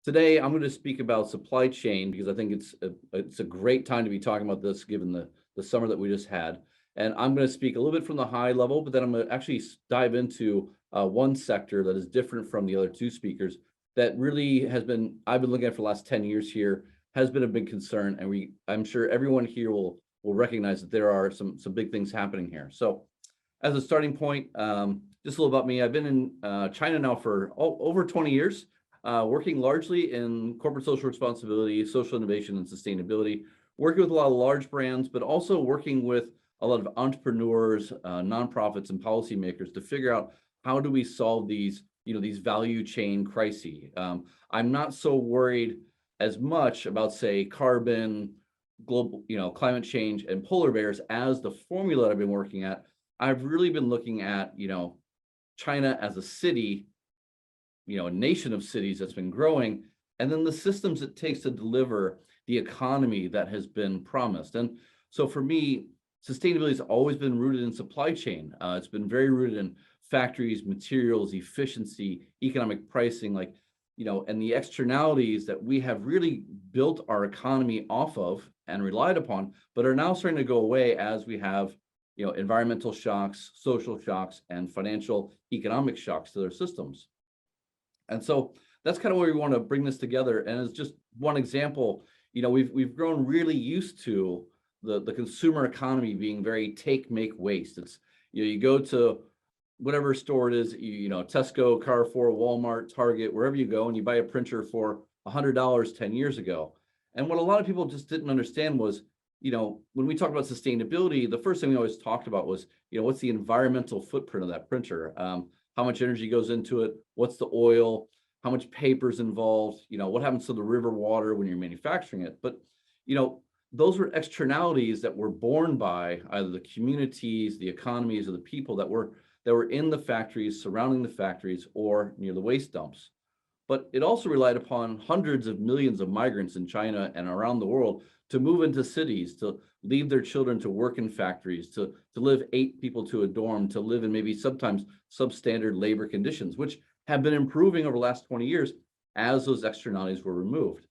Today, I'm going to speak about supply chain because I think it's a great time to be talking about this given the summer that we just had. And I'm going to speak a little bit from the high level, but then I'm going to actually dive into one sector that is different from the other two speakers that really I've been looking at for the last 10 years here, has been a big concern. And I'm sure everyone here will recognize that there are some big things happening here. So as a starting point, just a little about me. I've been in China now for over 20 years. Working largely in corporate social responsibility, social innovation, and sustainability, working with a lot of large brands, but also working with a lot of entrepreneurs, nonprofits, and policymakers to figure out how do we solve these value chain crises. I'm not so worried as much about, say, carbon, global, climate change, and polar bears as the formula that I've been working at. I've really been looking at, China as a city, a nation of cities that's been growing, and then the systems it takes to deliver the economy that has been promised. And so for me, sustainability has always been rooted in supply chain. It's been very rooted in factories, materials, efficiency, economic pricing, and the externalities that we have really built our economy off of and relied upon, but are now starting to go away as we have, environmental shocks, social shocks, and financial economic shocks to their systems. And so that's kind of where we want to bring this together. And as just one example, we've grown really used to the consumer economy being very take, make, waste. It's, you go to whatever store it is, Tesco, Carrefour, Walmart, Target, wherever you go, and you buy a printer for $100 10 years ago. And what a lot of people just didn't understand was, when we talk about sustainability, the first thing we always talked about was, what's the environmental footprint of that printer? How much energy goes into it? What's the oil? How much paper's involved? What happens to the river water when you're manufacturing it? But, those were externalities that were borne by either the communities, the economies, or the people that were in the factories, surrounding the factories, or near the waste dumps. But it also relied upon hundreds of millions of migrants in China and around the world to move into cities, to leave their children to work in factories, to live 8 people to a dorm, to live in maybe sometimes substandard labor conditions, which have been improving over the last 20 years as those externalities were removed.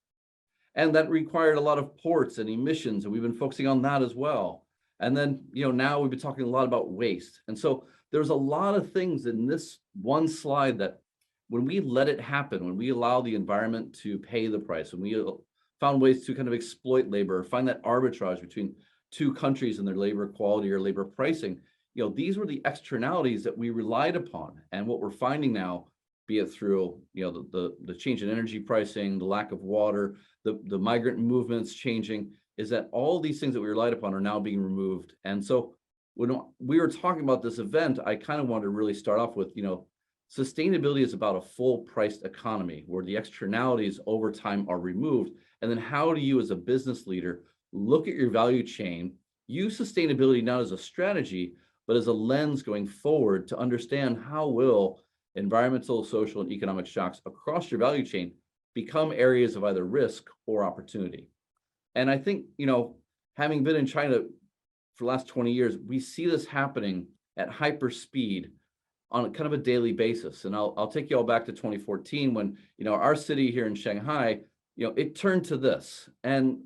And that required a lot of ports and emissions, and we've been focusing on that as well. And then, now we've been talking a lot about waste. And so there's a lot of things in this one slide that when we let it happen, when we allow the environment to pay the price, when we found ways to kind of exploit labor, find that arbitrage between two countries and their labor quality or labor pricing, these were the externalities that we relied upon. And what we're finding now, be it through, the change in energy pricing, the lack of water, the migrant movements changing, is that all these things that we relied upon are now being removed. And so when we were talking about this event, I kind of wanted to really start off with, sustainability is about a full priced economy where the externalities over time are removed. And then how do you as a business leader look at your value chain, use sustainability not as a strategy, but as a lens going forward to understand how will environmental, social, and economic shocks across your value chain become areas of either risk or opportunity. And I think, having been in China for the last 20 years, we see this happening at hyper speed on kind of a daily basis. And I'll take you all back to 2014 when, our city here in Shanghai, it turned to this. And,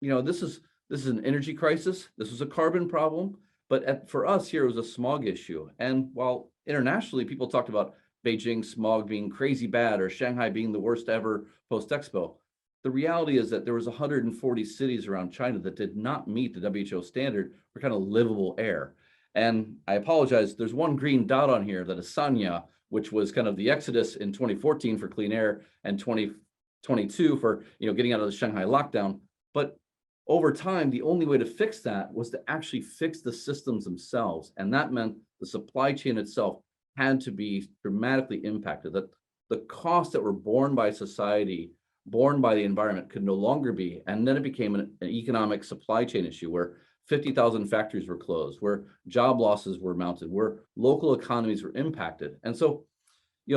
this is an energy crisis. This was a carbon problem. But for us here, it was a smog issue. And while internationally, people talked about Beijing smog being crazy bad or Shanghai being the worst ever post-Expo, the reality is that there was 140 cities around China that did not meet the WHO standard for kind of livable air. And I apologize, there's one green dot on here that is Sanya, which was kind of the exodus in 2014 for clean air and 2022 for, getting out of the Shanghai lockdown. But over time, the only way to fix that was to actually fix the systems themselves. And that meant the supply chain itself had to be dramatically impacted, that the costs that were borne by society, borne by the environment could no longer be. And then it became an economic supply chain issue where 50,000 factories were closed, where job losses were mounted, where local economies were impacted. And so,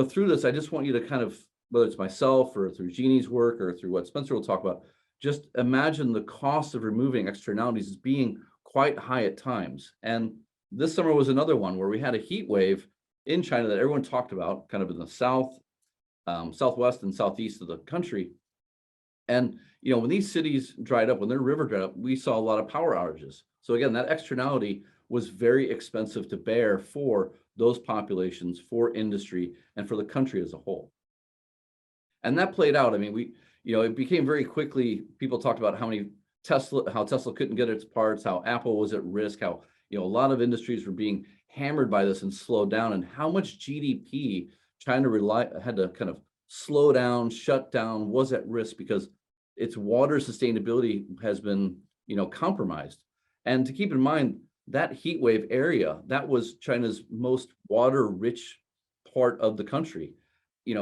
through this, I just want you to kind of, whether it's myself or through Jeannie's work or through what Spencer will talk about, just imagine the cost of removing externalities as being quite high at times. And this summer was another one where we had a heat wave in China that everyone talked about, kind of in the south, southwest and southeast of the country. And, when these cities dried up, when their river dried up, we saw a lot of power outages. So again, that externality was very expensive to bear for those populations, for industry, and for the country as a whole. And that played out. I mean, it became very quickly, people talked about how Tesla couldn't get its parts, how Apple was at risk, how, a lot of industries were being hammered by this and slowed down, and how much GDP China had to kind of slow down, shut down, was at risk because its water sustainability has been, compromised. And to keep in mind, that heat wave area, that was China's most water-rich part of the country.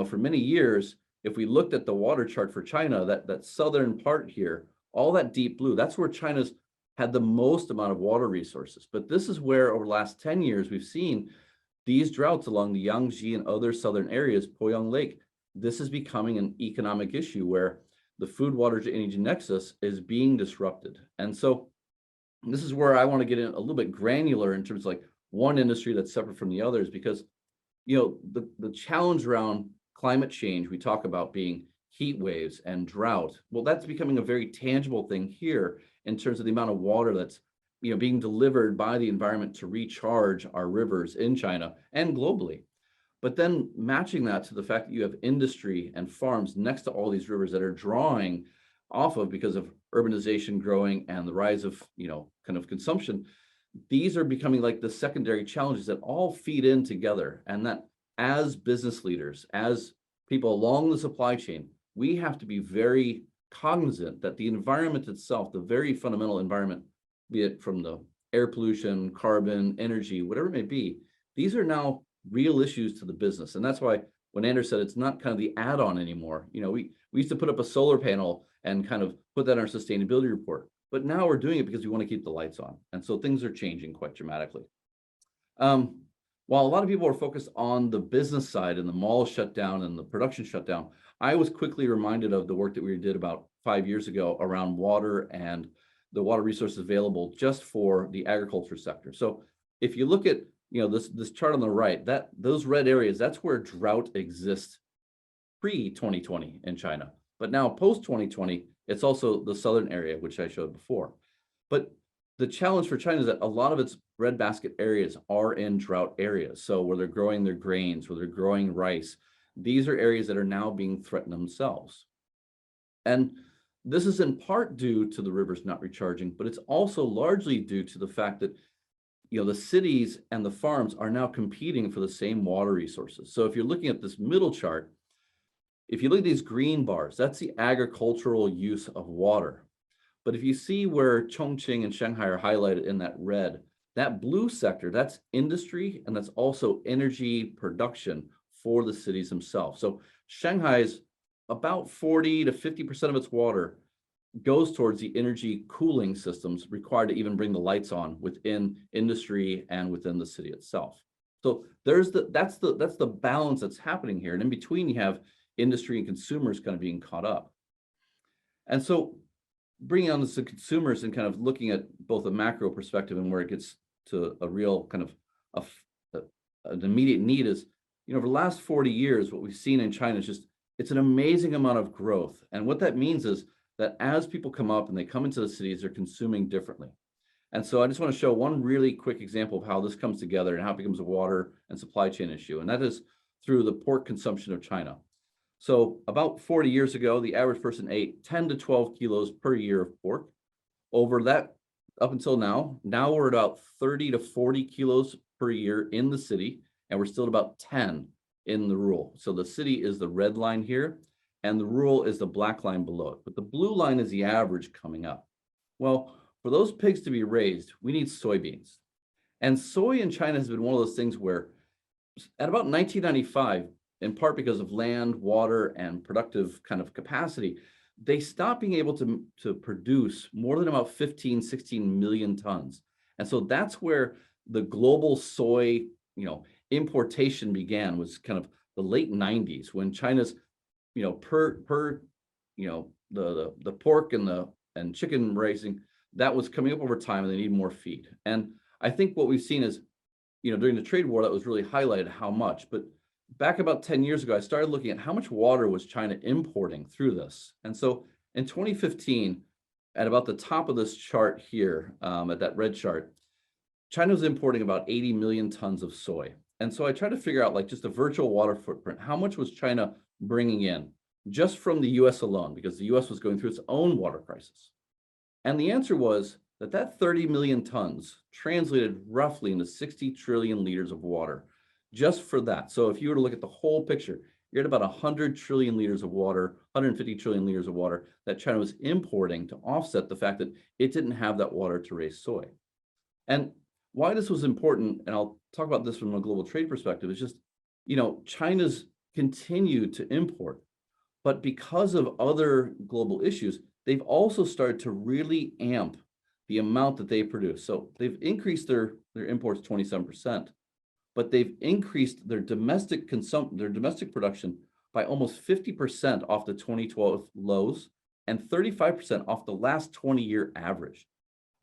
For many years, if we looked at the water chart for China, that southern part here, all that deep blue, that's where China's had the most amount of water resources. But this is where over the last 10 years, we've seen these droughts along the Yangtze and other southern areas, Poyang Lake. This is becoming an economic issue where the food, water, energy nexus is being disrupted. And so this is where I want to get in a little bit granular in terms of like one industry that's separate from the others, because, the challenge around climate change, we talk about being heat waves and drought. Well, that's becoming a very tangible thing here in terms of the amount of water that's, being delivered by the environment to recharge our rivers in China and globally. But then matching that to the fact that you have industry and farms next to all these rivers that are drawing off of because of urbanization growing and the rise of, kind of consumption, these are becoming like the secondary challenges that all feed in together. And that as business leaders, as people along the supply chain, we have to be very cognizant that the environment itself, the very fundamental environment, be it from the air pollution, carbon, energy, whatever it may be, these are now real issues to the business. And that's why when Anders said it's not kind of the add-on anymore, we used to put up a solar panel and kind of put that in our sustainability report, but now we're doing it because we want to keep the lights on. And so things are changing quite dramatically. While a lot of people are focused on the business side and the mall shutdown and the production shutdown, I was quickly reminded of the work that we did about 5 years ago around water and the water resources available just for the agriculture sector. So if you look at this chart on the right, those red areas, that's where drought exists pre-2020 in China. But now post-2020, it's also the southern area, which I showed before. But the challenge for China is that a lot of its breadbasket areas are in drought areas. So where they're growing their grains, where they're growing rice, these are areas that are now being threatened themselves. And this is in part due to the rivers not recharging, but it's also largely due to the fact that the cities and the farms are now competing for the same water resources. So if you're looking at this middle chart, if you look at these green bars, that's the agricultural use of water. But if you see where Chongqing and Shanghai are highlighted in that red, that blue sector, that's industry, and that's also energy production for the cities themselves. So Shanghai's about 40 to 50% of its water goes towards the energy cooling systems required to even bring the lights on within industry and within the city itself. So that's the balance that's happening here. And in between, you have industry and consumers kind of being caught up. And so bringing on this to consumers and kind of looking at both a macro perspective and where it gets to a real kind of an immediate need is, over the last 40 years, what we've seen in China is it's an amazing amount of growth. And what that means is that as people come up and they come into the cities, they're consuming differently. And so I just want to show one really quick example of how this comes together and how it becomes a water and supply chain issue. And that is through the pork consumption of China. So about 40 years ago, the average person ate 10 to 12 kilos per year of pork. Over that, up until now we're at about 30 to 40 kilos per year in the city, and we're still at about 10 in the rural. So the city is the red line here, and the rural is the black line below it. But the blue line is the average coming up. Well, for those pigs to be raised, we need soybeans. And soy in China has been one of those things where at about 1995, in part because of land, water, and productive kind of capacity, they stopped being able to produce more than about 15, 16 million tons. And so that's where the global soy, importation began, was kind of the late 90s when China's, the pork and chicken raising, that was coming up over time and they need more feed. And I think what we've seen is, during the trade war, that was really highlighted how much, but back about 10 years ago, I started looking at how much water was China importing through this. And so in 2015, at about the top of this chart here, at that red chart, China was importing about 80 million tons of soy. And so I tried to figure out, like, just a virtual water footprint. How much was China bringing in just from the US alone, because the US was going through its own water crisis? And the answer was that 30 million tons translated roughly into 60 trillion liters of water just for that. So if you were to look at the whole picture, you're at about 100 trillion liters of water, 150 trillion liters of water that China was importing to offset the fact that it didn't have that water to raise soy. And why this was important, and I'll talk about this from a global trade perspective, is just, China's continued to import, but because of other global issues, they've also started to really amp the amount that they produce. So they've increased their imports 27%, but they've increased their domestic production by almost 50% off the 2012 lows and 35% off the last 20-year average.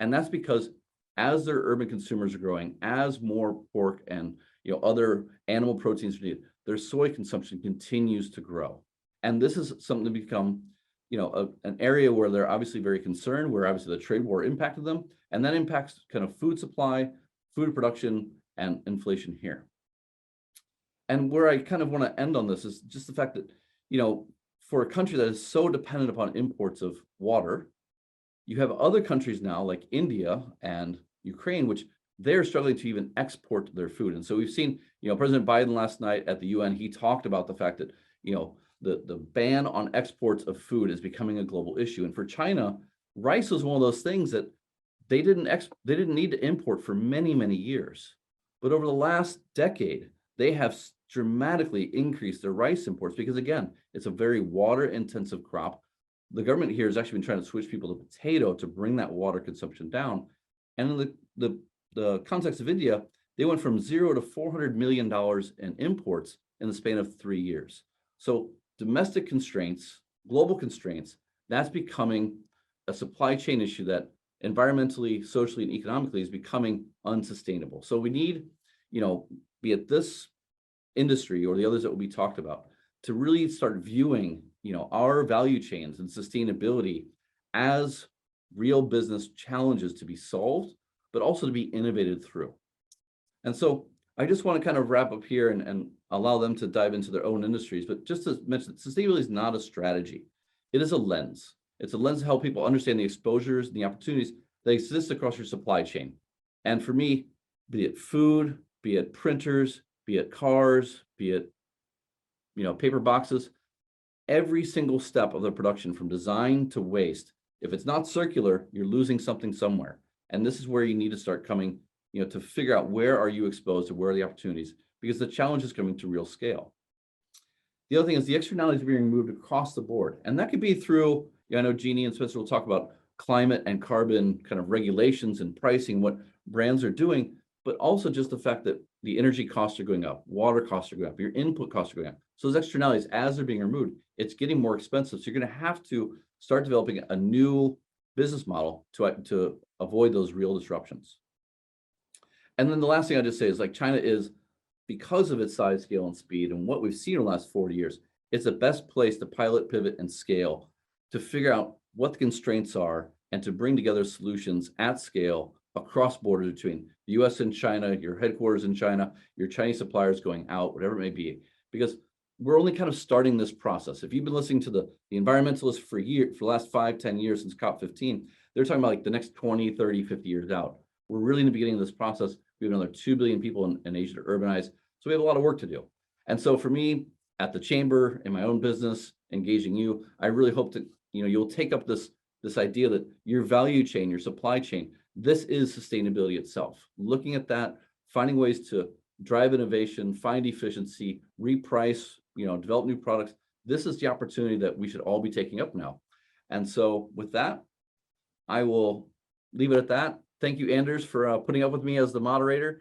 And that's because as their urban consumers are growing, as more pork and other animal proteins are needed, their soy consumption continues to grow. And this is something to become an area where they're obviously very concerned, where obviously the trade war impacted them, and that impacts kind of food supply, food production, and inflation here. And where I kind of want to end on this is just the fact that, for a country that is so dependent upon imports of water, you have other countries now like India and Ukraine, which they're struggling to even export their food. And so we've seen, President Biden last night at the UN, he talked about the fact that, the ban on exports of food is becoming a global issue. And for China, rice was one of those things that they didn't need to import for many, many years. But over the last decade, they have dramatically increased their rice imports because, again, it's a very water-intensive crop. The government here has actually been trying to switch people to potato to bring that water consumption down. And in the context of India, they went from $0 to $400 million in imports in the span of 3 years. So domestic constraints, global constraints, that's becoming a supply chain issue that environmentally, socially, and economically is becoming unsustainable. So we need, be it this industry or the others that will be talked about, to really start viewing, our value chains and sustainability as real business challenges to be solved, but also to be innovated through. And so I just want to kind of wrap up here and allow them to dive into their own industries. But just to mention, sustainability is not a strategy. It is a lens. It's a lens to help people understand the exposures and the opportunities that exist across your supply chain. And for me, be it food, be it printers, be it cars, be it, paper boxes, every single step of the production from design to waste, if it's not circular, you're losing something somewhere. And this is where you need to start coming, to figure out where are you exposed to where are the opportunities, because the challenge is coming to real scale. The other thing is the externalities are being moved across the board. And that could be through, I know Jeannie and Spencer will talk about climate and carbon kind of regulations and pricing, what brands are doing, but also just the fact that the energy costs are going up, water costs are going up, your input costs are going up. So those externalities, as they're being removed, it's getting more expensive. So you're going to have to start developing a new business model to avoid those real disruptions. And then the last thing I just say is, like, China is, because of its size, scale, and speed, and what we've seen in the last 40 years, it's the best place to pilot, pivot, and scale to figure out what the constraints are and to bring together solutions at scale across borders between the US and China, your headquarters in China, your Chinese suppliers going out, whatever it may be, because we're only kind of starting this process. If you've been listening to the environmentalists for the last 5-10 years since COP15, they're talking about like the next 20, 30, 50 years out. We're really in the beginning of this process. We have another 2 billion people in Asia to urbanize. So we have a lot of work to do. And so for me, at the chamber, in my own business, engaging you, I really hope that you'll take up this idea that your value chain, your supply chain, this is sustainability itself. Looking at that, finding ways to drive innovation, find efficiency, reprice, develop new products. This is the opportunity that we should all be taking up now. And so with that, I will leave it at that. Thank you, Anders, for putting up with me as the moderator.